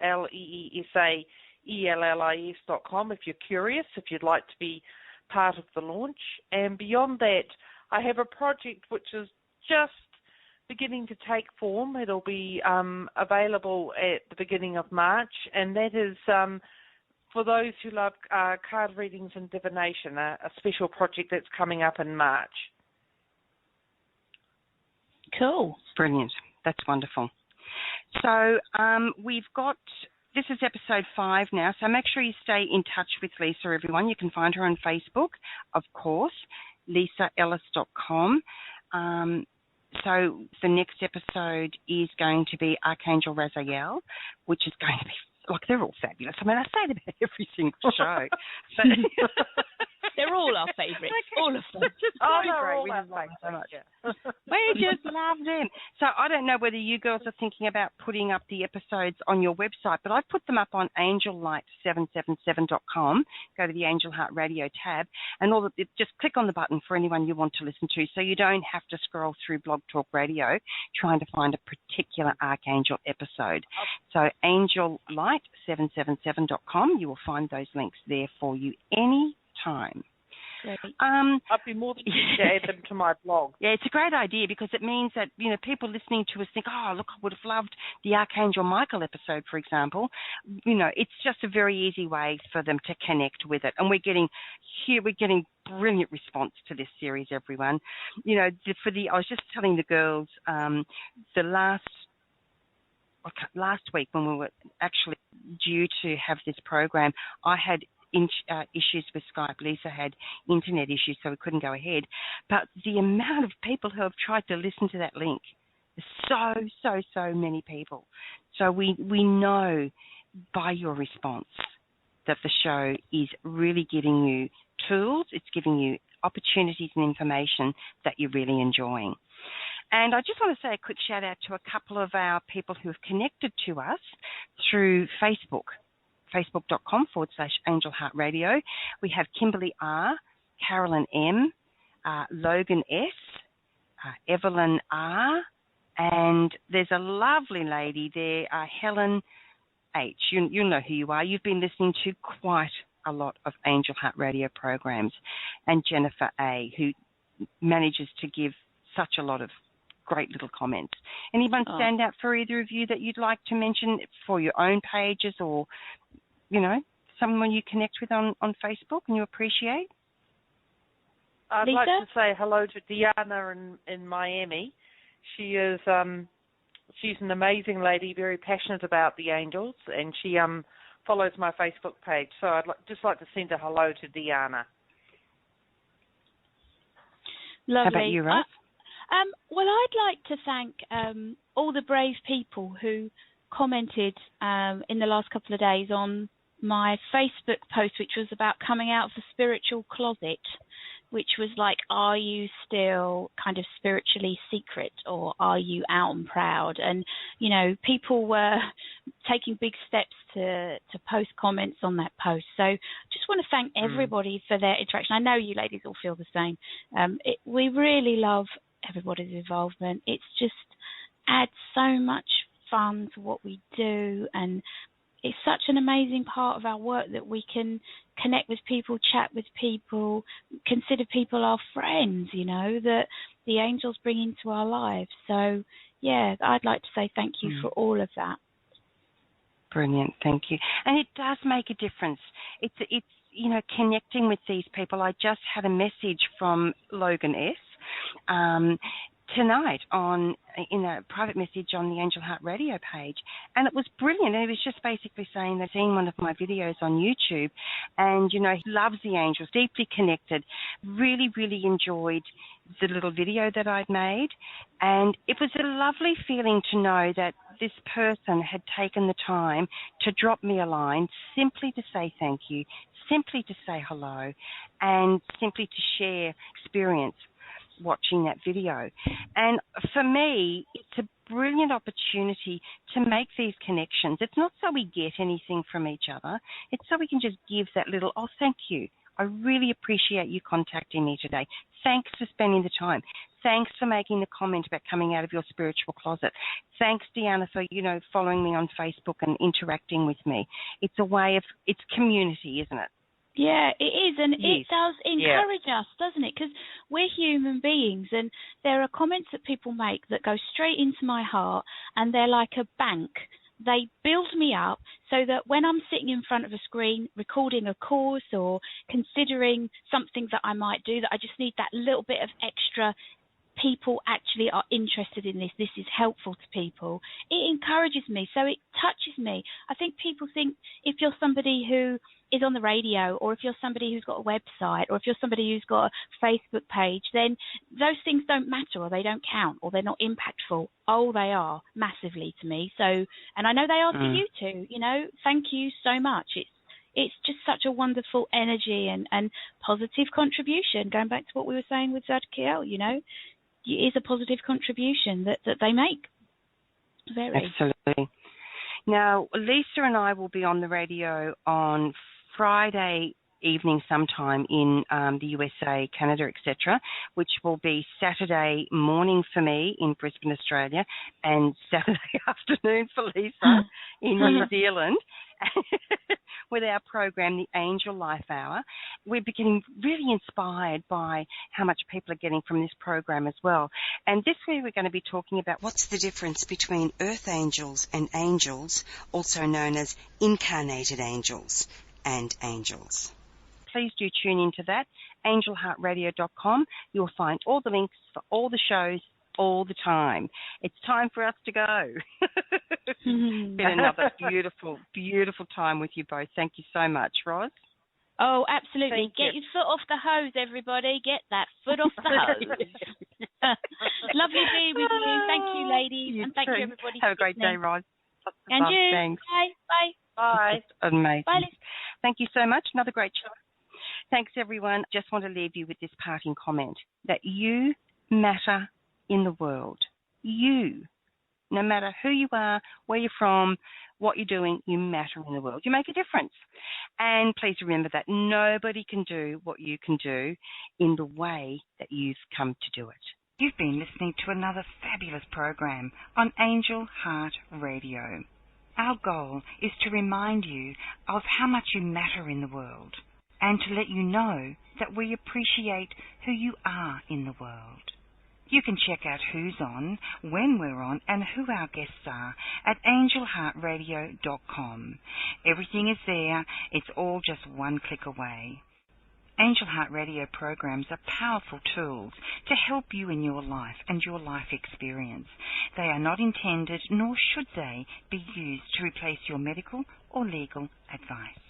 LEESAELLIS.com, if you're curious, if you'd like to be part of the launch. And beyond that, I have a project which is just beginning to take form. It'll be available at the beginning of March, and that is for those who love card readings and divination, a special project that's coming up in March. Cool. Brilliant. That's wonderful. So we've got, this is episode 5 now, so make sure you stay in touch with Leesa, everyone. You can find her on Facebook, of course, leesaellis.com. So the next episode is going to be Archangel Raziel, which is going to be, like, they're all fabulous. I mean, I say it about every single show. But they're all our favourites, all of them. Just so great. We just love them so much. We just love them. So I don't know whether you girls are thinking about putting up the episodes on your website, but I've put them up on angellight777.com. Go to the Angel Heart Radio tab, and just click on the button for anyone you want to listen to, so you don't have to scroll through Blog Talk Radio trying to find a particular Archangel episode. So angellight777.com, you will find those links there for you any time. Great. I'd be more than happy to add them to my blog. Yeah, it's a great idea, because it means that, you know, people listening to us think, oh, look, I would have loved the Archangel Michael episode, for example. You know, it's just a very easy way for them to connect with it. And we're getting brilliant response to this series, everyone. You know, I was just telling the girls the last week when we were actually due to have this program, I had issues with Skype. Leesa had internet issues, so we couldn't go ahead. But the amount of people who have tried to listen to that link, so many people. So we know by your response that the show is really giving you tools, it's giving you opportunities and information that you're really enjoying. And I just want to say a quick shout out to a couple of our people who have connected to us through Facebook. Facebook.com/Angel Heart Radio. We have Kimberly R, Carolyn M, Logan S, Evelyn R, and there's a lovely lady there, Helen H. You know who you are. You've been listening to quite a lot of Angel Heart Radio programs. And Jennifer A, who manages to give such a lot of great little comments. Anyone stand out for either of you that you'd like to mention for your own pages, or, you know, someone you connect with on Facebook and you appreciate? I'd Leesa? like to say hello to Diana in Miami. She is she's an amazing lady, very passionate about the angels, and she follows my Facebook page. So I'd just like to send a hello to Diana. Lovely. How about you, Rose? Well, I'd like to thank all the brave people who commented in the last couple of days on my Facebook post, which was about coming out of the spiritual closet, which was like, are you still kind of spiritually secret, or are you out and proud? And, you know, people were taking big steps to post comments on that post. So just want to thank everybody for their interaction. I know you ladies all feel the same. We really love everybody's involvement. It's just adds so much fun to what we do, and it's such an amazing part of our work that we can connect with people, chat with people, consider people our friends, you know, that the angels bring into our lives. So, yeah, I'd like to say thank you for all of that. Brilliant, thank you. And it does make a difference. It's you know, connecting with these people. I just had a message from Logan S. tonight in a private message on the Angel Heart Radio page, and it was brilliant. It was just basically saying they'd seen one of my videos on YouTube, and he loves the angels, deeply connected, really, really enjoyed the little video that I'd made, and it was a lovely feeling to know that this person had taken the time to drop me a line simply to say thank you, simply to say hello, and simply to share experience watching that video. And for me, it's a brilliant opportunity to make these connections. It's not so we get anything from each other. It's so we can just give that little, oh, thank you. I really appreciate you contacting me today. Thanks for spending the time. Thanks for making the comment about coming out of your spiritual closet. Thanks, Deanna, for, following me on Facebook and interacting with me. It's a way of, it's community, isn't it? Yeah, it is, and yes. It does encourage us, doesn't it? Because we're human beings, and there are comments that people make that go straight into my heart, and they're like a bank. They build me up so that when I'm sitting in front of a screen recording a course or considering something that I might do, that I just need that little bit of extra, people actually are interested in this, this is helpful to people. It encourages me, so it touches me. I think people think if you're somebody who is on the radio, or if you're somebody who's got a website, or if you're somebody who's got a Facebook page, then those things don't matter, or they don't count, or they're not impactful. Oh, they are massively to me. So, and I know they are to you too. Thank you so much. It's just such a wonderful energy and positive contribution. Going back to what we were saying with Zakiel, it is a positive contribution that they make. Very. Absolutely. Now, Leesa and I will be on the radio on Friday evening sometime in the USA, Canada, etc., which will be Saturday morning for me in Brisbane, Australia, and Saturday afternoon for Leesa in New Zealand, with our program, The Angel Life Hour. We're getting really inspired by how much people are getting from this program as well. And this week we're going to be talking about what's the difference between earth angels and angels, also known as incarnated angels and angels. Please do tune into that, angelheartradio.com. You'll find all the links for all the shows all the time. It's time for us to go. Been another beautiful, beautiful time with you both. Thank you so much, Roz. Oh, absolutely. Get your foot off the hose, everybody. Get that foot off the hose. Lovely being with you. Thank you, ladies. And thank you, everybody. Have a great day, Roz. And you. Thanks. Bye. Bye. Amazing. Bye. Thank you so much. Another great show. Thanks, everyone. Just want to leave you with this parting comment that you matter in the world. You, no matter who you are, where you're from, what you're doing, you matter in the world. You make a difference. And please remember that nobody can do what you can do in the way that you've come to do it. You've been listening to another fabulous program on Angel Heart Radio. Our goal is to remind you of how much you matter in the world, and to let you know that we appreciate who you are in the world. You can check out who's on, when we're on, and who our guests are at angelheartradio.com. Everything is there. It's all just one click away. Angel Heart Radio programs are powerful tools to help you in your life and your life experience. They are not intended, nor should they, be used to replace your medical or legal advice.